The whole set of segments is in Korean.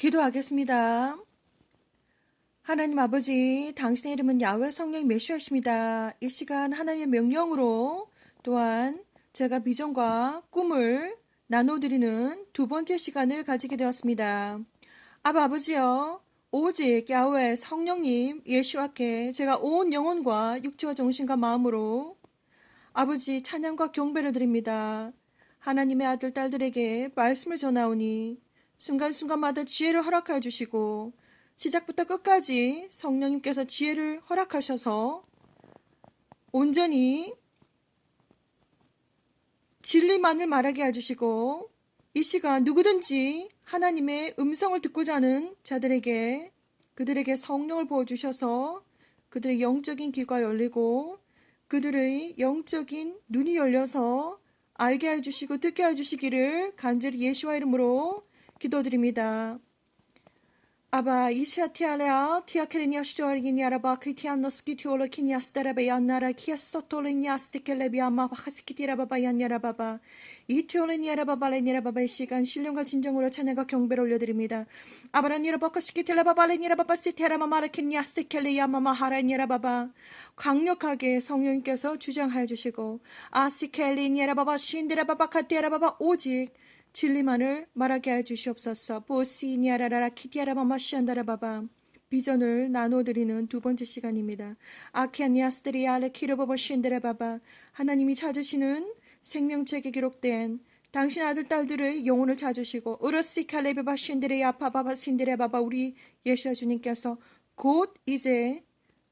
기도하겠습니다. 하나님 아버지, 당신의 이름은 야훼 성령 메시아십니다. 이 시간 하나님의 명령으로 또한 제가 비전과 꿈을 나눠드리는 두 번째 시간을 가지게 되었습니다. 아버지여, 오직 야훼 성령님 예수와께 제가 온 영혼과 육체와 정신과 마음으로 아버지 찬양과 경배를 드립니다. 하나님의 아들 딸들에게 말씀을 전하오니 순간순간마다 지혜를 허락하여 주시고 시작부터 끝까지 성령님께서 지혜를 허락하셔서 온전히 진리만을 말하게 해주시고 이 시간 누구든지 하나님의 음성을 듣고자 하는 자들에게 그들에게 성령을 부어주셔서 그들의 영적인 귀가 열리고 그들의 영적인 눈이 열려서 알게 해주시고 듣게 해주시기를 간절히 예수와 이름으로 기도드립니다. 아바 이시아티아레아 티아케레니아 슈토아리니아라바 크티안노스키 티올로키니아스타라베얀나라 키아소톨레니아스티켈레비아마 바하스키티라바바얀냐라바바 이티올레니아라바발레니라바바의 시간 신령과 진정으로 찬양과 경배를 올려드립니다. 아바라니라바카시키텔라바발레니라바바시테라마마라키니아스티켈레야마마하라니라바바 강력하게 성령님께서 주장하여 주시고 아시켈리니아라바바 신디라바바카티아라바바 오직 진리만을 말하게 해주시옵소서. 보시니아라라라 키티아라마마시안다라바바 비전을 나눠드리는 두 번째 시간입니다. 아키아니아스테리아레 키르보보신데라바바 하나님이 찾으시는 생명책에 기록된 당신 아들 딸들의 영혼을 찾으시고 으르시칼레베바 신데레야파바바 신데레바바 우리 예수아 주님께서 곧 이제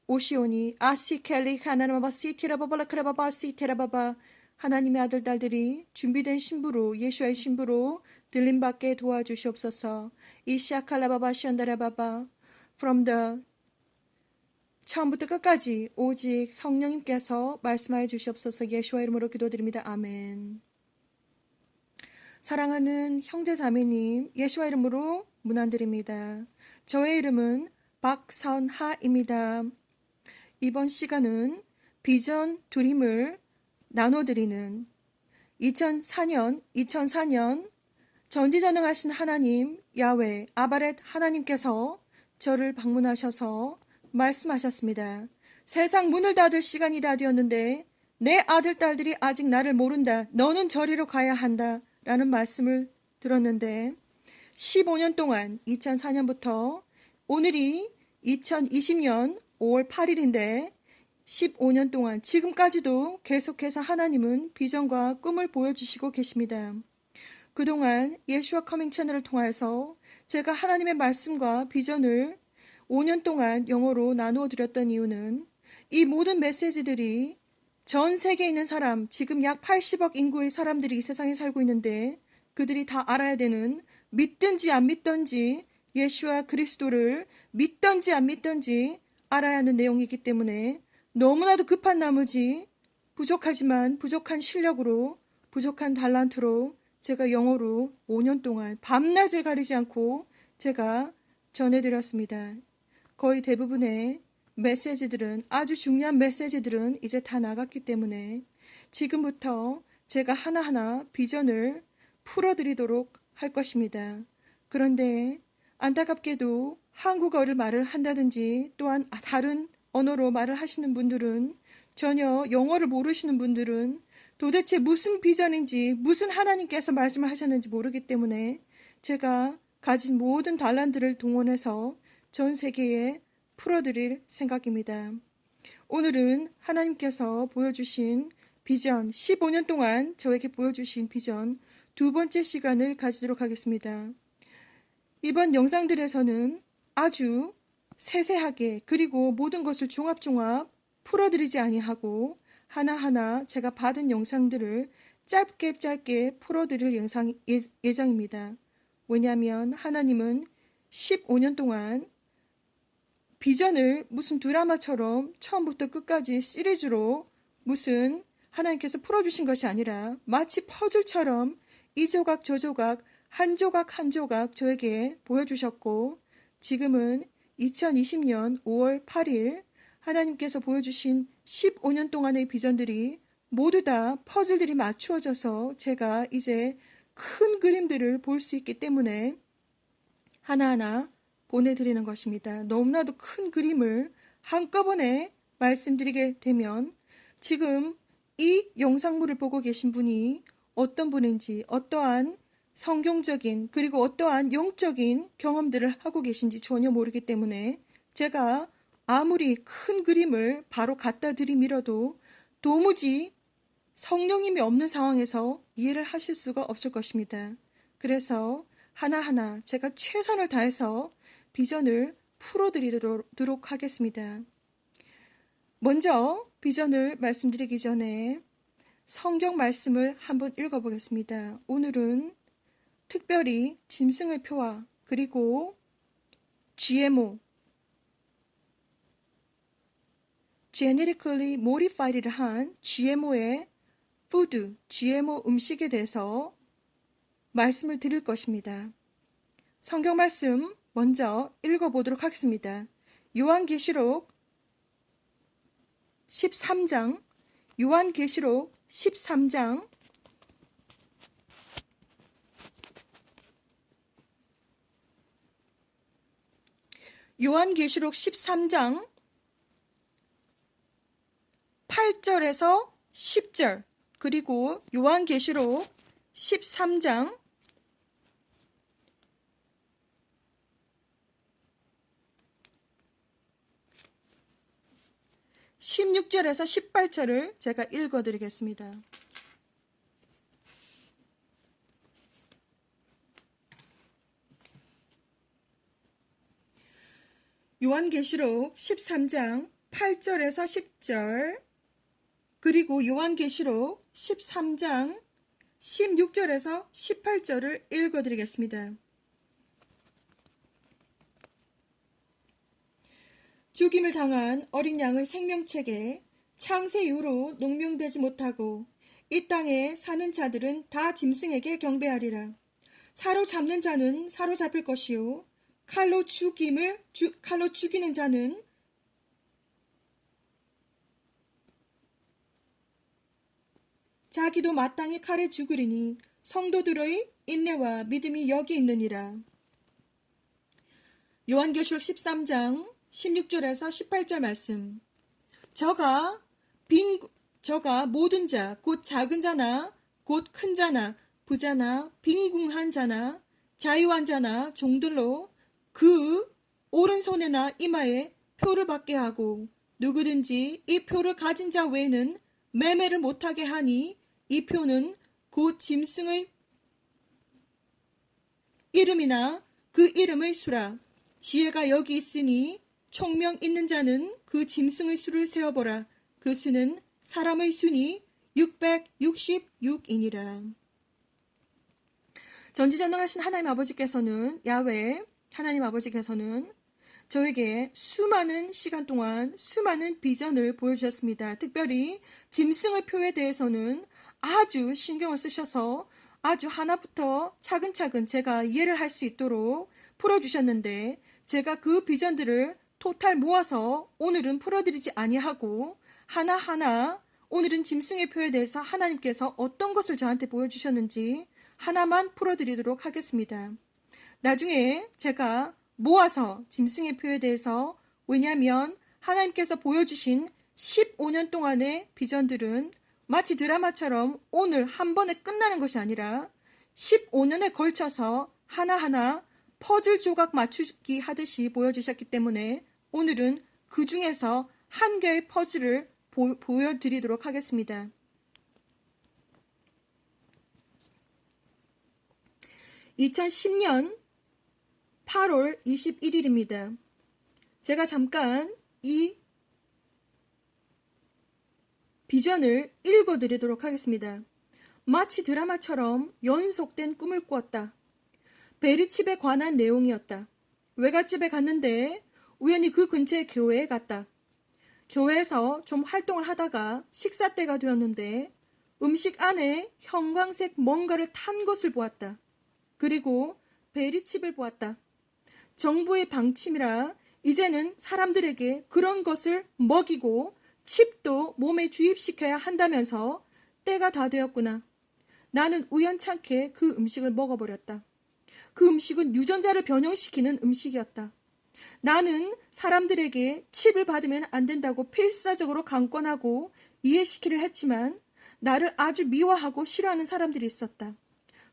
오시오니 아시켈리 하나나마바 시티라바발라 크라바바 시테라바바 하나님의 아들 딸들이 준비된 신부로 예수의 신부로 들림받게 도와주시옵소서. 이시아칼라바바 시안다라바바 from the 처음부터 끝까지 오직 성령님께서 말씀하여 주시옵소서. 예수의 이름으로 기도드립니다. 아멘. 사랑하는 형제 자매님, 예수의 이름으로 문안드립니다. 저의 이름은 박선하입니다. 이번 시간은 비전 드림을 나눠드리는 2004년 전지전능하신 하나님 야훼 아바렛 하나님께서 저를 방문하셔서 말씀하셨습니다. 세상 문을 닫을 시간이 다 되었는데 내 아들 딸들이 아직 나를 모른다. 너는 저리로 가야 한다. 라는 말씀을 들었는데 15년 동안 2004년부터 오늘이 2020년 5월 8일인데 15년 동안 지금까지도 계속해서 하나님은 비전과 꿈을 보여주시고 계십니다. 그동안 예수와 커밍 채널을 통해서 제가 하나님의 말씀과 비전을 5년 동안 영어로 나누어 드렸던 이유는 이 모든 메시지들이 전 세계에 있는 사람, 지금 약 80억 인구의 사람들이 이 세상에 살고 있는데 그들이 다 알아야 되는 믿든지 안 믿든지 예수와 그리스도를 믿든지 안 믿든지 알아야 하는 내용이기 때문에 너무나도 급한 나머지 부족하지만 부족한 실력으로 부족한 달란트로 제가 영어로 5년 동안 밤낮을 가리지 않고 제가 전해드렸습니다. 거의 대부분의 메시지들은 아주 중요한 메시지들은 이제 다 나갔기 때문에 지금부터 제가 하나하나 비전을 풀어드리도록 할 것입니다. 그런데 안타깝게도 한국어를 말을 한다든지 또한 다른 언어로 말을 하시는 분들은 전혀 영어를 모르시는 분들은 도대체 무슨 비전인지 무슨 하나님께서 말씀을 하셨는지 모르기 때문에 제가 가진 모든 달란트를 동원해서 전 세계에 풀어드릴 생각입니다. 오늘은 하나님께서 보여주신 비전 15년 동안 저에게 보여주신 비전 두 번째 시간을 가지도록 하겠습니다. 이번 영상들에서는 아주 세세하게 그리고 모든 것을 종합 풀어드리지 아니하고 하나하나 제가 받은 영상들을 짧게 풀어드릴 예정입니다. 왜냐하면 하나님은 15년 동안 비전을 무슨 드라마처럼 처음부터 끝까지 시리즈로 무슨 하나님께서 풀어주신 것이 아니라 마치 퍼즐처럼 이 조각 저 조각 한 조각 저에게 보여주셨고 지금은 2020년 5월 8일 하나님께서 보여주신 15년 동안의 비전들이 모두 다 퍼즐들이 맞추어져서 제가 이제 큰 그림들을 볼 수 있기 때문에 하나하나 보내드리는 것입니다. 너무나도 큰 그림을 한꺼번에 말씀드리게 되면 지금 이 영상물을 보고 계신 분이 어떤 분인지, 어떠한 성경적인 그리고 어떠한 영적인 경험들을 하고 계신지 전혀 모르기 때문에 제가 아무리 큰 그림을 바로 갖다 들이밀어도 도무지 성령님이 없는 상황에서 이해를 하실 수가 없을 것입니다. 그래서 하나하나 제가 최선을 다해서 비전을 풀어드리도록 하겠습니다. 먼저 비전을 말씀드리기 전에 성경 말씀을 한번 읽어보겠습니다. 오늘은 특별히 짐승의 표와 그리고 GMO, Genetically Modified를 한 GMO의 푸드, GMO 음식에 대해서 말씀을 드릴 것입니다. 성경 말씀 먼저 읽어보도록 하겠습니다. 요한계시록 13장, 요한계시록 13장 8절에서 10절, 그리고 요한계시록 13장 16절에서 18절을 제가 읽어드리겠습니다. 요한계시록 13장 8절에서 10절, 그리고 요한계시록 13장 16절에서 18절을 읽어드리겠습니다. 죽임을 당한 어린 양의 생명책에 창세 이후로 농명되지 못하고 이 땅에 사는 자들은 다 짐승에게 경배하리라. 사로잡는 자는 사로잡힐 것이요 칼로 죽이는 자는 자기도 마땅히 칼에 죽으리니 성도들의 인내와 믿음이 여기 있느니라. 요한계시록 13장 16절에서 18절 말씀. 저가 모든 자, 곧 작은 자나 곧 큰 자나 부자나 빈궁한 자나 자유한 자나 종들로 그 오른손에나 이마에 표를 받게 하고 누구든지 이 표를 가진 자 외에는 매매를 못하게 하니 이 표는 곧 짐승의 이름이나 그 이름의 수라. 지혜가 여기 있으니 총명 있는 자는 그 짐승의 수를 세어보라. 그 수는 사람의 수니 666이니라. 전지전능하신 하나님 아버지께서는 야훼 하나님 아버지께서는 저에게 수많은 시간 동안 수많은 비전을 보여주셨습니다. 특별히 짐승의 표에 대해서는 아주 신경을 쓰셔서 아주 하나부터 차근차근 제가 이해를 할 수 있도록 풀어주셨는데 제가 그 비전들을 토탈 모아서 오늘은 풀어드리지 아니하고 하나하나 오늘은 짐승의 표에 대해서 하나님께서 어떤 것을 저한테 보여주셨는지 하나만 풀어드리도록 하겠습니다. 나중에 제가 모아서 짐승의 표에 대해서, 왜냐하면 하나님께서 보여주신 15년 동안의 비전들은 마치 드라마처럼 오늘 한 번에 끝나는 것이 아니라 15년에 걸쳐서 하나하나 퍼즐 조각 맞추기 하듯이 보여주셨기 때문에 오늘은 그 중에서 한 개의 퍼즐을 보여드리도록 하겠습니다. 2010년 8월 21일입니다. 제가 잠깐 이 비전을 읽어드리도록 하겠습니다. 마치 드라마처럼 연속된 꿈을 꾸었다. 베리칩에 관한 내용이었다. 외갓집에 갔는데 우연히 그 근처의 교회에 갔다. 교회에서 좀 활동을 하다가 식사 때가 되었는데 음식 안에 형광색 뭔가를 탄 것을 보았다. 그리고 베리칩을 보았다. 정부의 방침이라 이제는 사람들에게 그런 것을 먹이고 칩도 몸에 주입시켜야 한다면서 때가 다 되었구나. 나는 우연찮게 그 음식을 먹어버렸다. 그 음식은 유전자를 변형시키는 음식이었다. 나는 사람들에게 칩을 받으면 안 된다고 필사적으로 강권하고 이해시키려 했지만 나를 아주 미워하고 싫어하는 사람들이 있었다.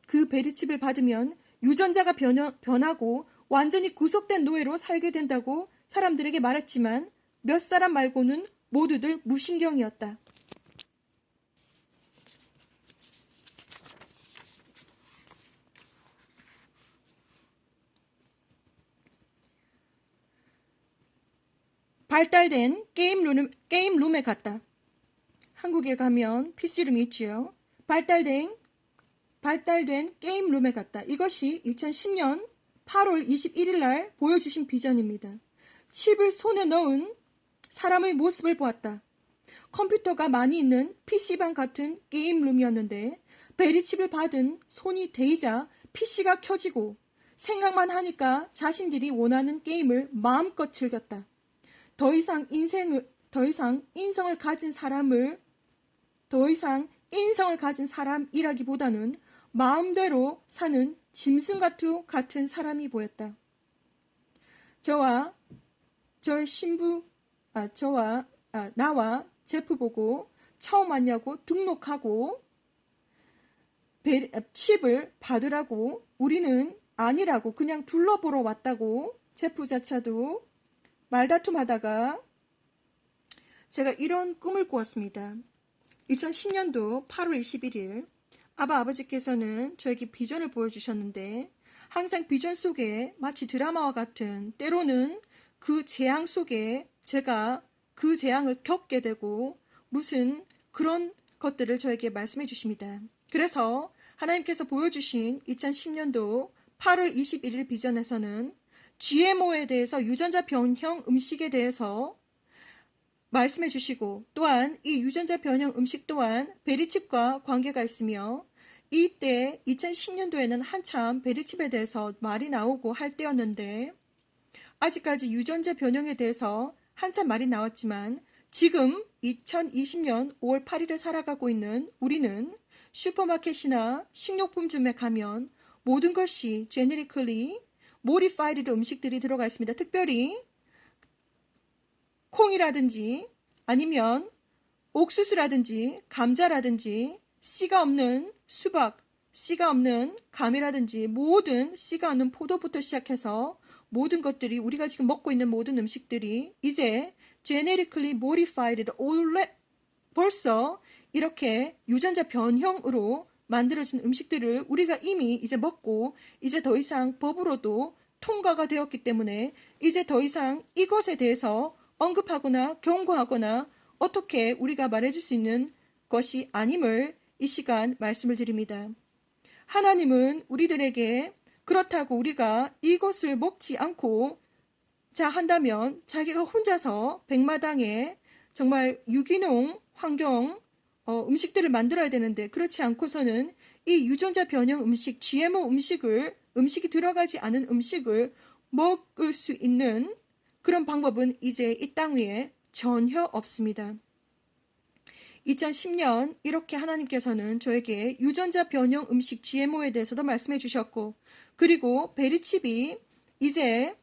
그 베리칩을 받으면 유전자가 변하고 완전히 구속된 노예로 살게 된다고 사람들에게 말했지만 몇 사람 말고는 모두들 무신경이었다. 발달된 게임룸에 갔다. 한국에 가면 PC룸이 있지요. 발달된 게임룸에 갔다. 이것이 2010년 8월 21일 날 보여주신 비전입니다. 칩을 손에 넣은 사람의 모습을 보았다. 컴퓨터가 많이 있는 PC방 같은 게임룸이었는데 베리칩을 받은 손이 데이자 PC가 켜지고 생각만 하니까 자신들이 원하는 게임을 마음껏 즐겼다. 더 이상 인성을 가진 사람이라기보다는 마음대로 사는 짐승 같은 사람이 보였다. 나와 제프 보고 처음 왔냐고 등록하고 칩을 받으라고 우리는 아니라고 그냥 둘러보러 왔다고 제프 자차도 말다툼하다가 제가 이런 꿈을 꾸었습니다. 2010년도 8월 21일 아버지께서는 저에게 비전을 보여주셨는데 항상 비전 속에 마치 드라마와 같은 때로는 그 재앙 속에 제가 그 재앙을 겪게 되고 무슨 그런 것들을 저에게 말씀해 주십니다. 그래서 하나님께서 보여주신 2010년도 8월 21일 비전에서는 GMO에 대해서 유전자 변형 음식에 대해서 말씀해 주시고 또한 이 유전자 변형 음식 또한 베리칩과 관계가 있으며 이때 2010년도에는 한참 베리칩에 대해서 말이 나오고 할 때였는데 아직까지 유전자 변형에 대해서 한참 말이 나왔지만 지금 2020년 5월 8일을 살아가고 있는 우리는 슈퍼마켓이나 식료품점에 가면 모든 것이 제네리컬리 모디파이드 음식들이 들어가 있습니다. 특별히 콩이라든지 아니면 옥수수라든지 감자라든지 씨가 없는 수박, 씨가 없는 감이라든지 모든 씨가 없는 포도부터 시작해서 모든 것들이 우리가 지금 먹고 있는 모든 음식들이 이제 genetically modified 벌써 이렇게 유전자 변형으로 만들어진 음식들을 우리가 이미 이제 먹고 이제 더 이상 법으로도 통과가 되었기 때문에 이제 더 이상 이것에 대해서 언급하거나 경고하거나 어떻게 우리가 말해줄 수 있는 것이 아님을 이 시간 말씀을 드립니다. 하나님은 우리들에게 그렇다고 우리가 이것을 먹지 않고 한다면 자기가 혼자서 백마당에 정말 유기농 환경 음식들을 만들어야 되는데 그렇지 않고서는 이 유전자 변형 음식, GMO 음식이 들어가지 않은 음식을 먹을 수 있는 그런 방법은 이제 이 땅 위에 전혀 없습니다. 2010년 이렇게 하나님께서는 저에게 유전자 변형 음식 GMO에 대해서도 말씀해 주셨고 그리고 베리칩이 이제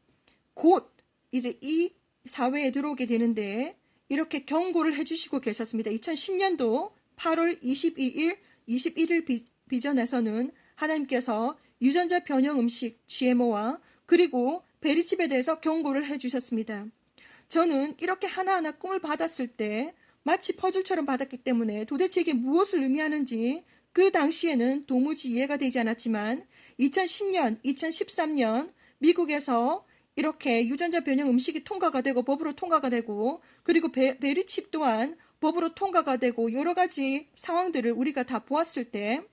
곧 이제 이 사회에 들어오게 되는데 이렇게 경고를 해주시고 계셨습니다. 2010년도 8월 21일 비전에서는 하나님께서 유전자 변형 음식 GMO와 그리고 베리칩에 대해서 경고를 해주셨습니다. 저는 이렇게 하나하나 꿈을 받았을 때 마치 퍼즐처럼 받았기 때문에 도대체 이게 무엇을 의미하는지 그 당시에는 도무지 이해가 되지 않았지만 2010년, 2013년 미국에서 이렇게 유전자 변형 음식이 통과가 되고 법으로 통과가 되고 그리고 베리칩 또한 법으로 통과가 되고 여러 가지 상황들을 우리가 다 보았을 때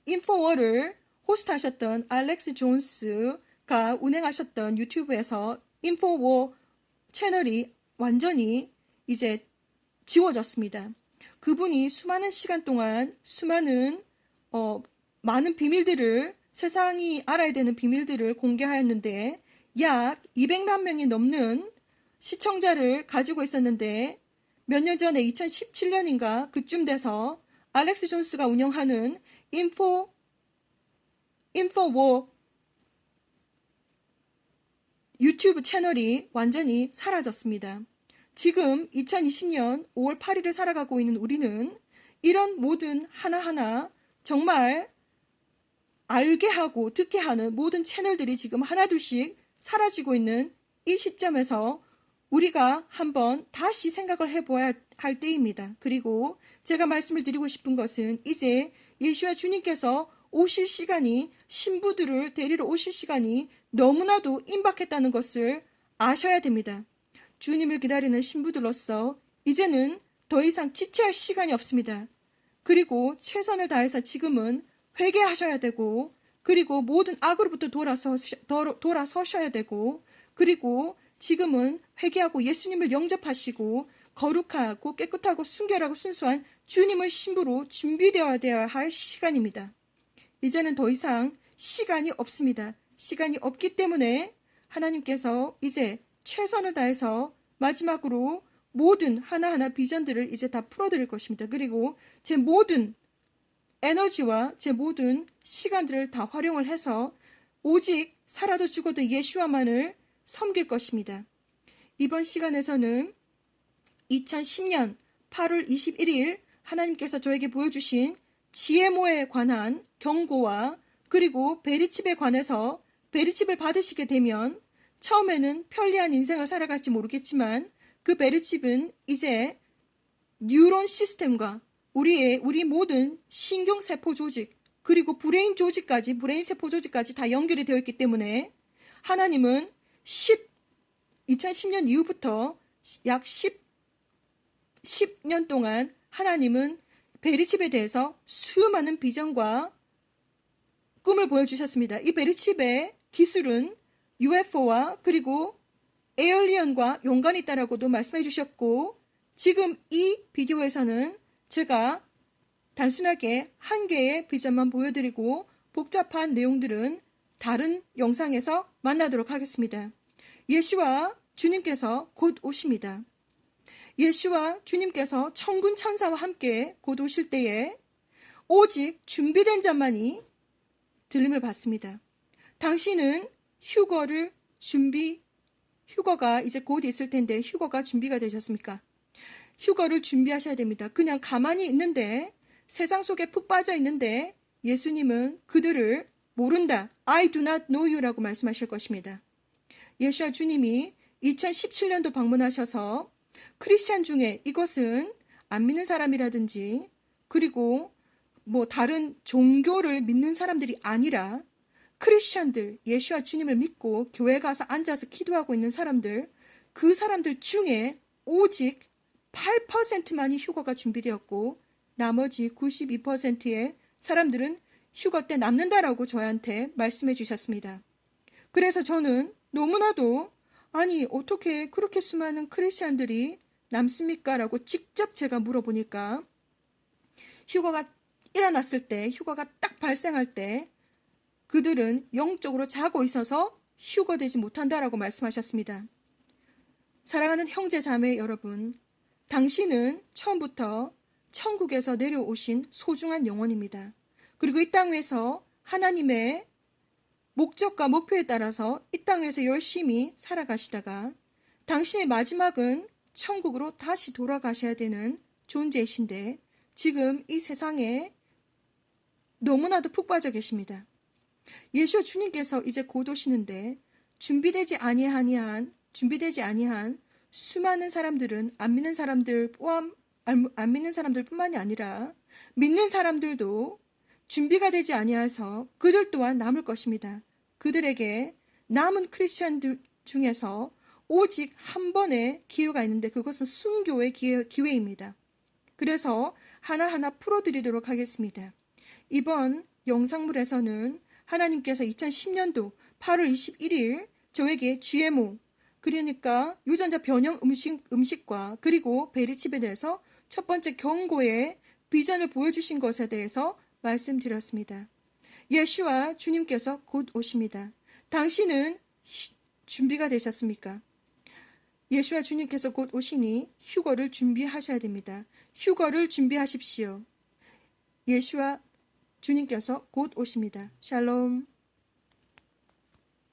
인포워를 호스트하셨던 알렉스 존스가 운행하셨던 유튜브에서 인포워 채널이 완전히 이제 지워졌습니다. 그분이 수많은 시간 동안 수많은 많은 비밀들을 세상이 알아야 되는 비밀들을 공개하였는데 약 200만 명이 넘는 시청자를 가지고 있었는데 몇 년 전에 2017년인가 그쯤 돼서 알렉스 존스가 운영하는 인포워 유튜브 채널이 완전히 사라졌습니다. 지금 2020년 5월 8일을 살아가고 있는 우리는 이런 모든 하나하나 정말 알게 하고 듣게 하는 모든 채널들이 지금 하나둘씩 사라지고 있는 이 시점에서 우리가 한번 다시 생각을 해봐야 할 때입니다. 그리고 제가 말씀을 드리고 싶은 것은 이제 예수와 주님께서 오실 시간이, 신부들을 데리러 오실 시간이 너무나도 임박했다는 것을 아셔야 됩니다. 주님을 기다리는 신부들로서 이제는 더 이상 지체할 시간이 없습니다. 그리고 최선을 다해서 지금은 회개하셔야 되고, 그리고 모든 악으로부터 돌아서셔야 되고, 그리고 지금은 회개하고 예수님을 영접하시고 거룩하고 깨끗하고 순결하고 순수한 주님의 신부로 준비되어야 할 시간입니다. 이제는 더 이상 시간이 없습니다. 시간이 없기 때문에 하나님께서 이제 최선을 다해서 마지막으로 모든 하나하나 비전들을 이제 다 풀어드릴 것입니다. 그리고 제 모든 에너지와 제 모든 시간들을 다 활용을 해서 오직 살아도 죽어도 예수와만을 섬길 것입니다. 이번 시간에서는 2010년 8월 21일 하나님께서 저에게 보여주신 지혜모에 관한 경고와 그리고 베리칩에 관해서 베리칩을 받으시게 되면 처음에는 편리한 인생을 살아갈지 모르겠지만 그 베리칩은 이제 뉴런 시스템과 우리 모든 신경세포 조직 그리고 브레인 조직까지 브레인 세포 조직까지 다 연결이 되어 있기 때문에 하나님은 2010년 이후부터 약 10년 동안 하나님은 베리칩에 대해서 수많은 비전과 꿈을 보여주셨습니다. 이 베리칩의 기술은 UFO와 그리고 에얼리언과 연관이 있다라고도 말씀해 주셨고 지금 이 비디오에서는 제가 단순하게 한 개의 비전만 보여드리고 복잡한 내용들은 다른 영상에서 만나도록 하겠습니다. 예수와 주님께서 곧 오십니다. 예수와 주님께서 천군 천사와 함께 곧 오실 때에 오직 준비된 자만이 들림을 받습니다. 당신은 휴거가 이제 곧 있을 텐데 휴거가 준비가 되셨습니까? 휴거를 준비하셔야 됩니다. 그냥 가만히 있는데 세상 속에 푹 빠져 있는데 예수님은 그들을 모른다. I do not know you라고 말씀하실 것입니다. 예수와 주님이 2017년도 방문하셔서 크리스찬 중에 이것은 안 믿는 사람이라든지 그리고 다른 종교를 믿는 사람들이 아니라 크리스찬들, 예수와 주님을 믿고 교회 가서 앉아서 기도하고 있는 사람들, 그 사람들 중에 오직 8%만이 휴거가 준비되었고 나머지 92%의 사람들은 휴거 때 남는다라고 저한테 말씀해 주셨습니다. 그래서 저는 너무나도 아니 어떻게 그렇게 수많은 크리스찬들이 남습니까? 라고 직접 제가 물어보니까 휴거가 일어났을 때, 휴거가 딱 발생할 때 그들은 영적으로 자고 있어서 휴거되지 못한다라고 말씀하셨습니다. 사랑하는 형제 자매 여러분, 당신은 처음부터 천국에서 내려오신 소중한 영혼입니다. 그리고 이 땅에서 하나님의 목적과 목표에 따라서 이 땅에서 열심히 살아가시다가 당신의 마지막은 천국으로 다시 돌아가셔야 되는 존재이신데 지금 이 세상에 너무나도 푹 빠져 계십니다. 예수 주님께서 이제 곧 오시는데 준비되지 아니한 수많은 사람들은 안 믿는 사람들뿐만이 아니라 믿는 사람들도 준비가 되지 아니해서 그들 또한 남을 것입니다. 그들에게 남은 크리스천들 중에서 오직 한 번의 기회가 있는데 그것은 순교의 기회입니다. 그래서 하나하나 풀어드리도록 하겠습니다. 이번 영상물에서는 하나님께서 2010년도 8월 21일 저에게 GMO, 그러니까 유전자 변형 음식과 그리고 베리칩에 대해서 첫 번째 경고의 비전을 보여주신 것에 대해서 말씀드렸습니다. 예수와 주님께서 곧 오십니다. 당신은 준비가 되셨습니까? 예수와 주님께서 곧 오시니 휴거를 준비하셔야 됩니다. 휴거를 준비하십시오. 예수와 주님께서 곧 오십니다. 샬롬.